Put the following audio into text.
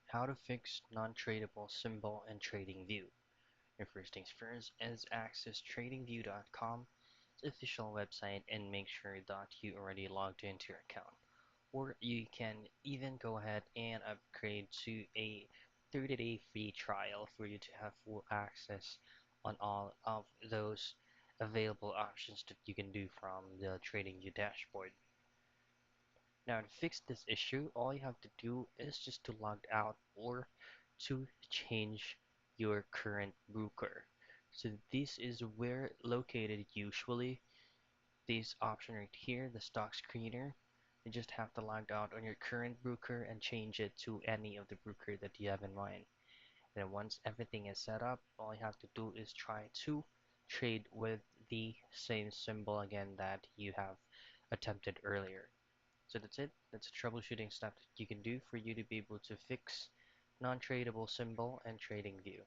How to fix non-tradable symbol in TradingView. Your first things first is access tradingview.com's official website and make sure that you already logged into your account. Or you can even go ahead and upgrade to a 30-day free trial for you to have full access on all of those available options that you can do from the TradingView dashboard. Now to fix this issue, all you have to do is just to log out or to change your current broker. So this is where located usually. This option right here, the stock screener, you just have to log out on your current broker and change it to any of the broker that you have in mind. Then once everything is set up, all you have to do is try to trade with the same symbol again that you have attempted earlier. So that's it. That's a troubleshooting step that you can do for you to be able to fix non-tradable symbol and TradingView.